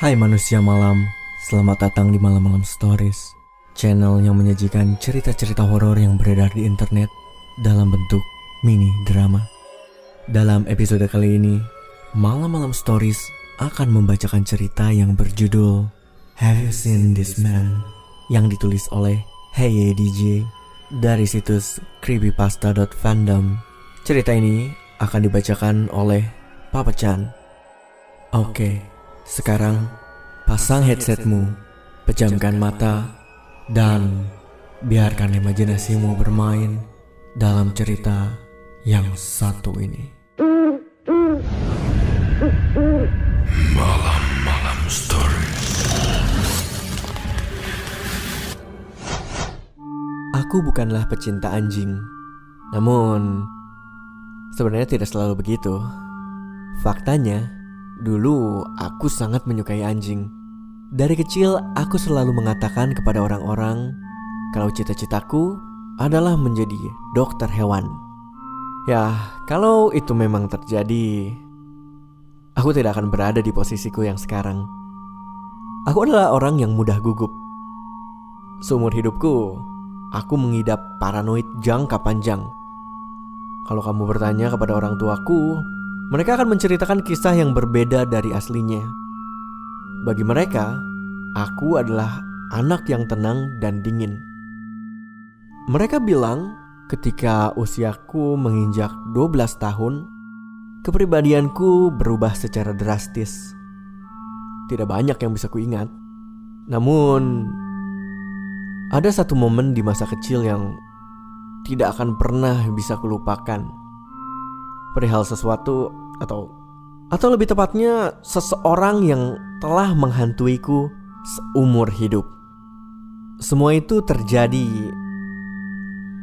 Hai manusia malam, selamat datang di Malam-Malam Stories, channel yang menyajikan cerita-cerita horor yang beredar di internet dalam bentuk mini drama. Dalam episode kali ini, Malam-Malam Stories akan membacakan cerita yang berjudul Have You Seen This Man? Yang ditulis oleh Hey DJ dari situs creepypasta.fandom. Cerita ini akan dibacakan oleh Papa Chan. Oke. Sekarang, pasang headsetmu, pejamkan mata, dan biarkan imajinasimu bermain dalam cerita yang satu ini. Malam-Malam Stories. Aku bukanlah pecinta anjing. Namun, sebenarnya tidak selalu begitu. Faktanya, dulu aku sangat menyukai anjing. Dari kecil aku selalu mengatakan kepada orang-orang kalau cita-citaku adalah menjadi dokter hewan. Ya, kalau itu memang terjadi, aku tidak akan berada di posisiku yang sekarang. Aku adalah orang yang mudah gugup. Seumur hidupku, aku mengidap paranoid jangka panjang. Kalau kamu bertanya kepada orang tuaku, mereka akan menceritakan kisah yang berbeda dari aslinya. Bagi mereka, aku adalah anak yang tenang dan dingin. Mereka bilang ketika usiaku menginjak 12 tahun, kepribadianku berubah secara drastis. Tidak banyak yang bisa kuingat. Namun, ada satu momen di masa kecil yang tidak akan pernah bisa kulupakan. Perihal sesuatu atau lebih tepatnya seseorang yang telah menghantuiku seumur hidup. Semua itu terjadi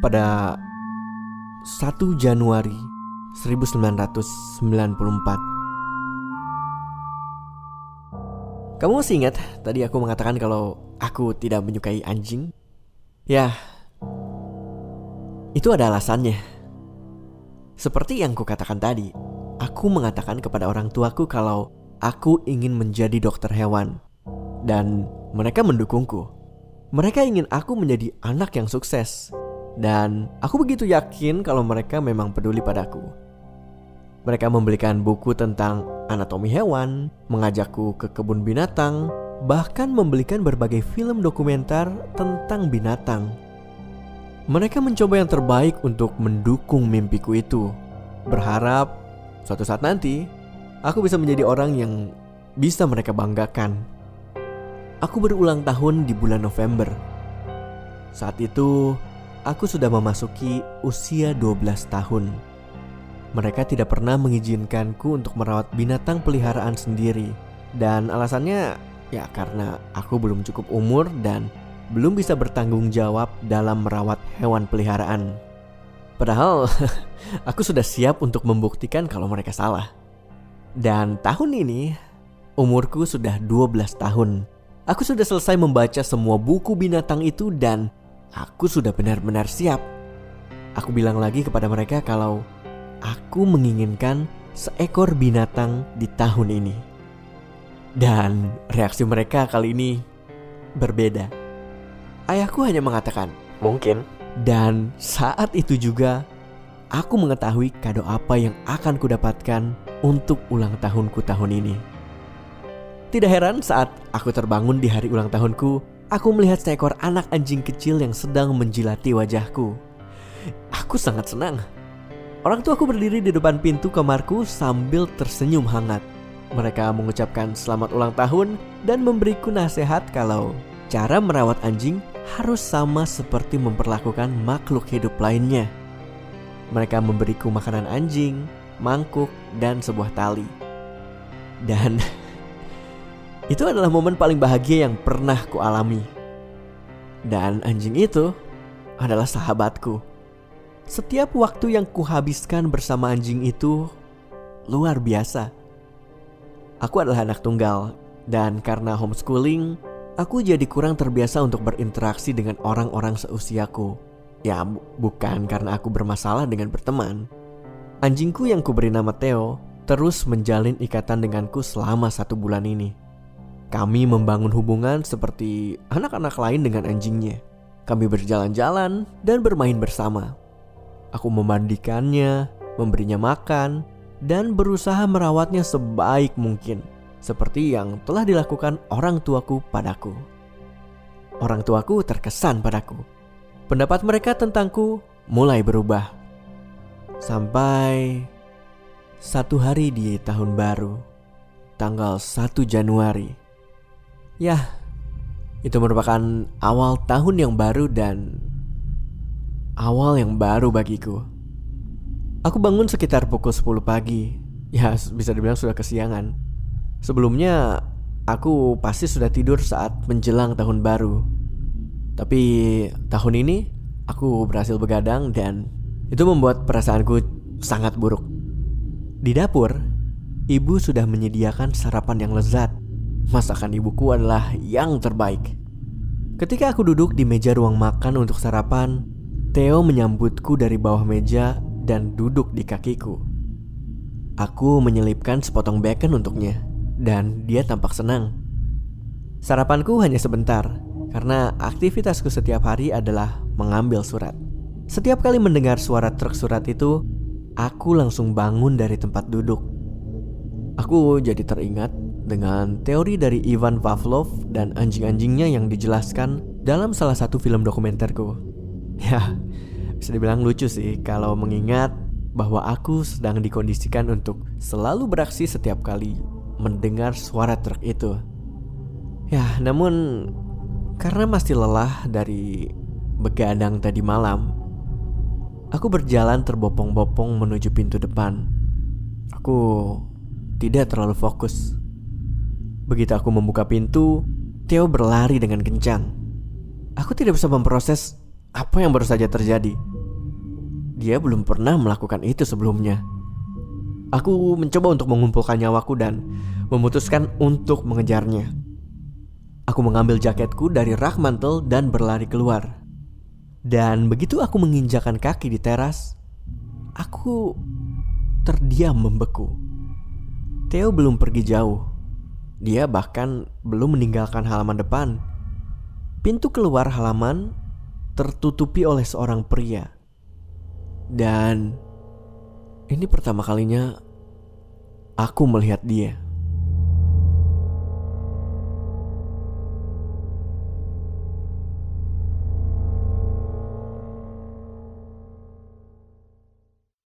pada 1 Januari 1994. Kamu masih ingat tadi aku mengatakan kalau aku tidak menyukai anjing? Ya, itu ada alasannya. Seperti yang kukatakan tadi, aku mengatakan kepada orang tuaku kalau aku ingin menjadi dokter hewan. Dan mereka mendukungku. Mereka ingin aku menjadi anak yang sukses. Dan aku begitu yakin kalau mereka memang peduli padaku. Mereka membelikan buku tentang anatomi hewan, mengajakku ke kebun binatang, bahkan membelikan berbagai film dokumenter tentang binatang. Mereka mencoba yang terbaik untuk mendukung mimpiku itu. Berharap suatu saat nanti aku bisa menjadi orang yang bisa mereka banggakan. Aku berulang tahun di bulan November. Saat itu aku sudah memasuki usia 12 tahun. Mereka tidak pernah mengizinkanku untuk merawat binatang peliharaan sendiri. Dan alasannya ya karena aku belum cukup umur dan belum bisa bertanggung jawab dalam merawat hewan peliharaan. Padahal aku sudah siap untuk membuktikan kalau mereka salah. Dan tahun ini umurku sudah 12 tahun. Aku sudah selesai membaca semua buku binatang itu dan aku sudah benar-benar siap. Aku bilang lagi kepada mereka kalau aku menginginkan seekor binatang di tahun ini. Dan reaksi mereka kali ini berbeda. Ayahku hanya mengatakan, mungkin. Dan saat itu juga, aku mengetahui kado apa yang akan kudapatkan untuk ulang tahunku tahun ini. Tidak heran saat aku terbangun di hari ulang tahunku, aku melihat seekor anak anjing kecil yang sedang menjilati wajahku. Aku sangat senang. Orang tuaku berdiri di depan pintu kamarku sambil tersenyum hangat. Mereka mengucapkan selamat ulang tahun dan memberiku nasihat kalau cara merawat anjing harus sama seperti memperlakukan makhluk hidup lainnya. Mereka memberiku makanan anjing, mangkuk, dan sebuah tali. Dan itu adalah momen paling bahagia yang pernah kualami. Dan anjing itu adalah sahabatku. Setiap waktu yang kuhabiskan bersama anjing itu luar biasa. Aku adalah anak tunggal, dan karena homeschooling, aku jadi kurang terbiasa untuk berinteraksi dengan orang-orang seusiaku. Ya, bukan karena aku bermasalah dengan berteman. Anjingku yang kuberi nama Theo terus menjalin ikatan denganku selama 1 bulan ini. Kami membangun hubungan seperti anak-anak lain dengan anjingnya. Kami berjalan-jalan dan bermain bersama. Aku memandikannya, memberinya makan, dan berusaha merawatnya sebaik mungkin, seperti yang telah dilakukan orang tuaku padaku. Orang tuaku terkesan padaku. Pendapat mereka tentangku mulai berubah. Sampai satu hari di tahun baru, tanggal 1 Januari. Yah, itu merupakan awal tahun yang baru dan awal yang baru bagiku. Aku bangun sekitar pukul 10 pagi. Ya, bisa dibilang sudah kesiangan. Sebelumnya, aku pasti sudah tidur saat menjelang tahun baru. Tapi tahun ini, aku berhasil begadang dan itu membuat perasaanku sangat buruk. Di dapur, ibu sudah menyediakan sarapan yang lezat. Masakan ibuku adalah yang terbaik. Ketika aku duduk di meja ruang makan untuk sarapan, Theo menyambutku dari bawah meja dan duduk di kakiku. Aku menyelipkan sepotong bacon untuknya, dan dia tampak senang. Sarapanku hanya sebentar, karena aktivitasku setiap hari adalah mengambil surat. Setiap kali mendengar suara truk surat itu, aku langsung bangun dari tempat duduk. Aku jadi teringat dengan teori dari Ivan Pavlov dan anjing-anjingnya yang dijelaskan dalam salah satu film dokumenterku. Ya, bisa dibilang lucu sih kalau mengingat bahwa aku sedang dikondisikan untuk selalu beraksi setiap kali mendengar suara truk itu. Ya, namun karena masih lelah dari begadang tadi malam, aku berjalan terbopong-bopong menuju pintu depan. Aku tidak terlalu fokus. Begitu aku membuka pintu, Theo berlari dengan kencang. Aku tidak bisa memproses apa yang baru saja terjadi. Dia belum pernah melakukan itu sebelumnya. Aku mencoba untuk mengumpulkan nyawaku dan memutuskan untuk mengejarnya. Aku mengambil jaketku dari rak mantel dan berlari keluar. Dan begitu aku menginjakan kaki di teras, aku terdiam membeku. Theo belum pergi jauh. Dia bahkan belum meninggalkan halaman depan. Pintu keluar halaman tertutupi oleh seorang pria. Dan ini pertama kalinya aku melihat dia.